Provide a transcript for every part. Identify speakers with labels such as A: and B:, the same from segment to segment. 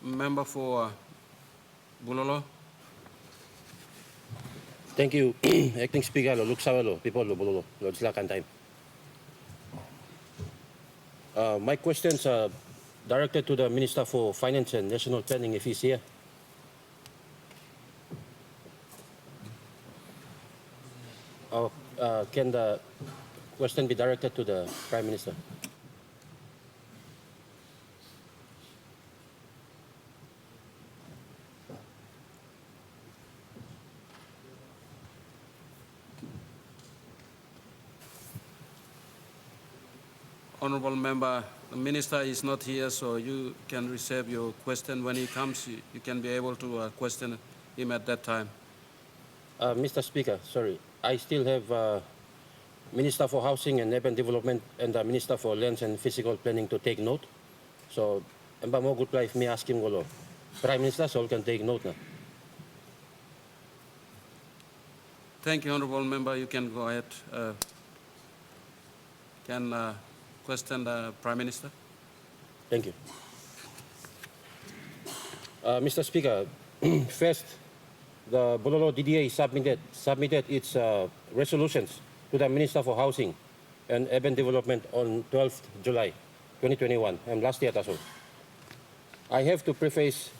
A: Member for Bulolo.
B: Thank you, Acting Speaker Luksawalo, people of Bulolo, Silakan time. My questions are directed to the Minister for Finance and National Planning if he's here. Or can the question be directed to the Prime Minister?
A: Honorable Member, the Minister is not here, so you can reserve your question. When he comes, you can be able to question him at that time.
B: Mr. Speaker, sorry, I still have Minister for Housing and Urban Development and the Minister for Lands and Physical Planning to take note. So, emba mo good life me asking golo. Prime Minister, so can take note na.
A: Thank you, Honorable Member. You can go ahead. Can question the Prime Minister?
B: Thank you. Mr. Speaker, first, the Bulolo DDA submitted its resolutions to the Minister for Housing and Urban Development on 12th July 2021, and last year also. I have to preface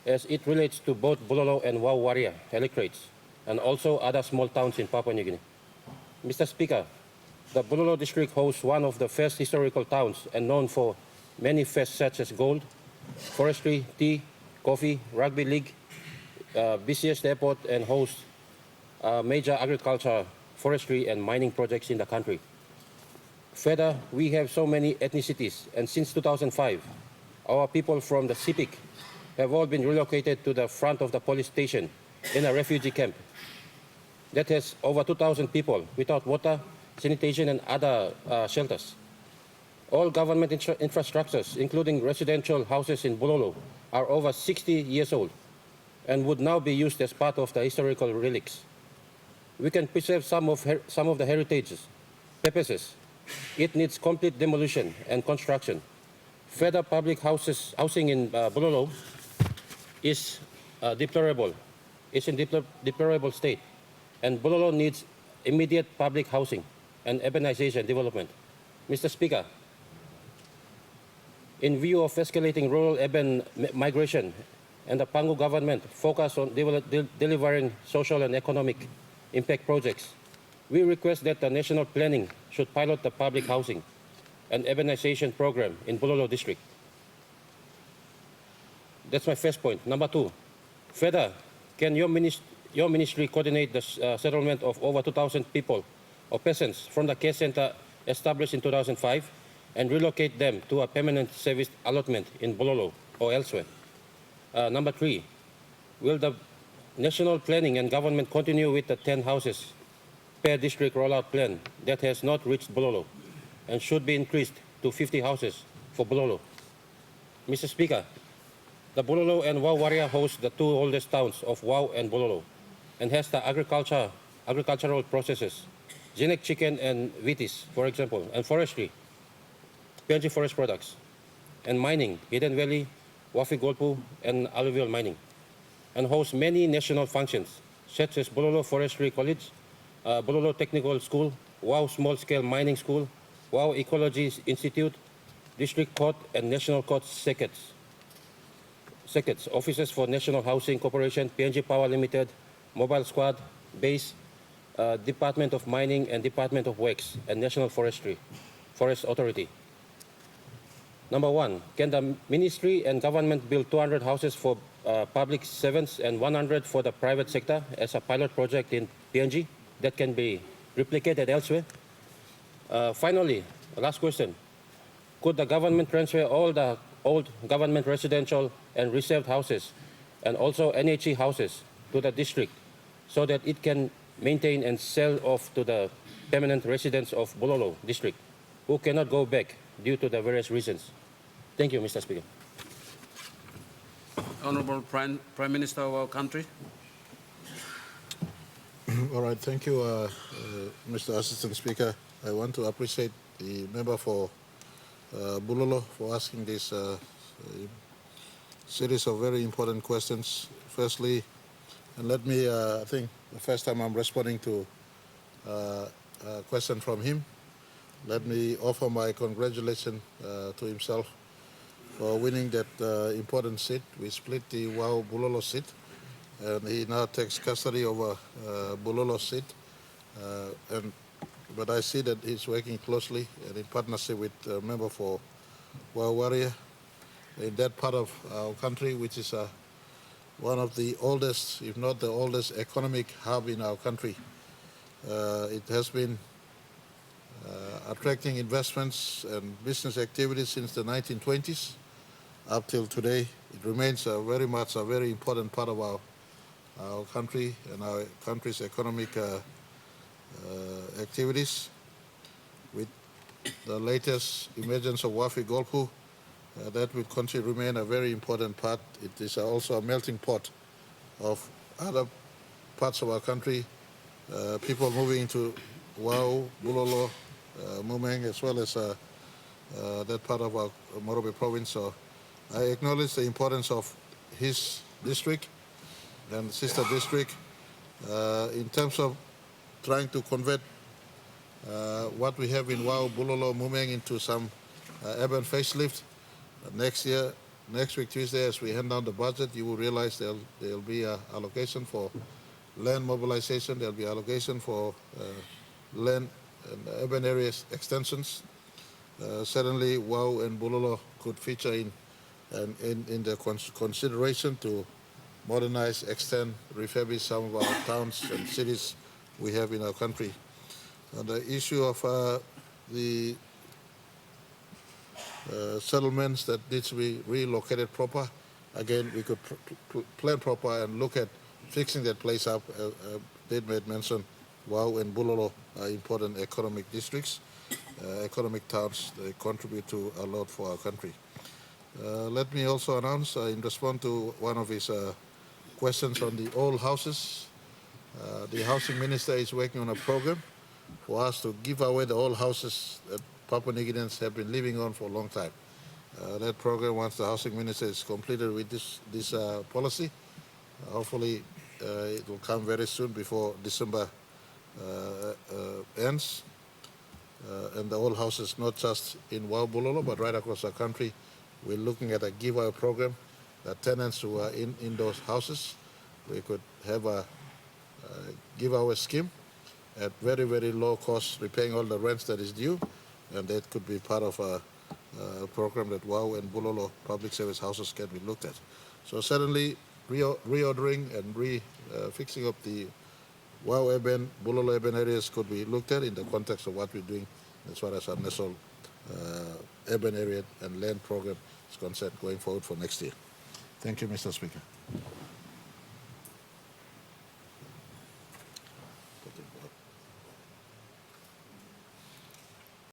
B: as it relates to both Bulolo and Wau Waria electorates and also other small towns in Papua New Guinea. Mr. Speaker, the Bulolo district hosts one of the first historical towns and known for many fests such as gold, forestry, tea, coffee, rugby league, busiest airport, and hosts major agriculture, forestry, and mining projects in the country. Further, we have so many ethnicities, and since 2005, our people from the CIPIC have all been relocated to the front of the police station in a refugee camp that has over 2,000 people without water, sanitation, and other shelters. All government infrastructures, including residential houses in Bulolo, are over 60 years old and would now be used as part of the historical relics. We can preserve some of the heritages, purposes. It needs complete demolition and construction. Further public housing in Bulolo is deplorable. It's in deplorable state, and Bulolo needs immediate public housing and urbanization development. Mr. Speaker, in view of escalating rural-urban migration and the Pangu government focus on delivering social and economic impact projects, we request that the national planning should pilot the public housing and urbanization program in Bulolo district. That's my first point. Number two, further, can your ministry coordinate the settlement of over 2,000 people or persons from the care center established in 2005 and relocate them to a permanent service allotment in Bulolo or elsewhere? Number three, will the national planning and government continue with the 10 houses per district rollout plan that has not reached Bulolo and should be increased to 50 houses for Bulolo? Mr. Speaker, the Bulolo and Wau Waria host the two oldest towns of Wau and Bulolo and has the agricultural processes, genetic chicken and vitis, for example, and forestry, PNG forest products, and mining, Hidden Valley, Wafi Golpu, and alluvial mining, and hosts many national functions such as Bulolo Forestry College, Bulolo Technical School, Wau Small Scale Mining School, Wau Ecology Institute, District Court and National Court circuits, offices for National Housing Corporation, PNG Power Limited, Mobile Squad, Base, Department of Mining and Department of Works, and National Forest Authority. Number one, can the ministry and government build 200 houses for public servants and 100 for the private sector as a pilot project in PNG that can be replicated elsewhere? Finally, last question. Could the government transfer all the old government residential and reserved houses and also NHE houses to the district so that it can maintain and sell off to the permanent residents of Bulolo district who cannot go back due to the various reasons? Thank you, Mr. Speaker.
A: Honorable Prime Minister of our country.
C: All right, thank you, Mr. Assistant Speaker. I want to appreciate the member for Bulolo for asking this series of very important questions. Firstly, and let me, I think the first time I'm responding to a question from him, let me offer my congratulations to himself for winning that important seat. We split the Bulolo seat, and he now takes custody over Bulolo seat. But I see that he's working closely and in partnership with a member for Warrior in that part of our country, which is one of the oldest, if not the oldest, economic hub in our country. It has been attracting investments and business activities since the 1920s up till today. It remains very much a very important part of our country and our country's economic activities. With the latest emergence of Wafi Golpu, that will continue to remain a very important part. It is also a melting pot of other parts of our country, people moving into Wau, Bulolo, Mumeng, as well as that part of our Marape province. So I acknowledge the importance of his district and sister district in terms of trying to convert what we have in Wau, Bulolo, Mumeng into some urban facelift. Next week, Tuesday, as we hand down the budget, you will realize there'll be an allocation for land mobilization, there'll be allocation for land and urban areas extensions. Certainly, Wau and Bulolo could feature in the consideration to modernize, extend, refurbish some of our towns and cities we have in our country. On the issue of the settlements that needs to be relocated proper, again, we could plan proper and look at fixing that place up. Did made mention Wau and Bulolo are important economic districts, economic towns. They contribute to a lot for our country. Let me also announce, in response to one of his questions on the old houses, the housing minister is working on a program for us to give away the old houses that Papua New Guineans have been living on for a long time. That program, once the housing minister is completed with this policy, hopefully it will come very soon before December ends. And the old houses, not just in Wau Bulolo, but right across the country, we're looking at a giveaway program that tenants who are in those houses, we could have a giveaway scheme at very, very low cost, repaying all the rents that is due, and that could be part of a program that Wau and Bulolo public service houses can be looked at. So certainly reordering and fixing up the Wau urban, Bulolo urban areas could be looked at in the context of what we're doing as far as our national urban area and land program is concerned going forward for next year. Thank you, Mr. Speaker.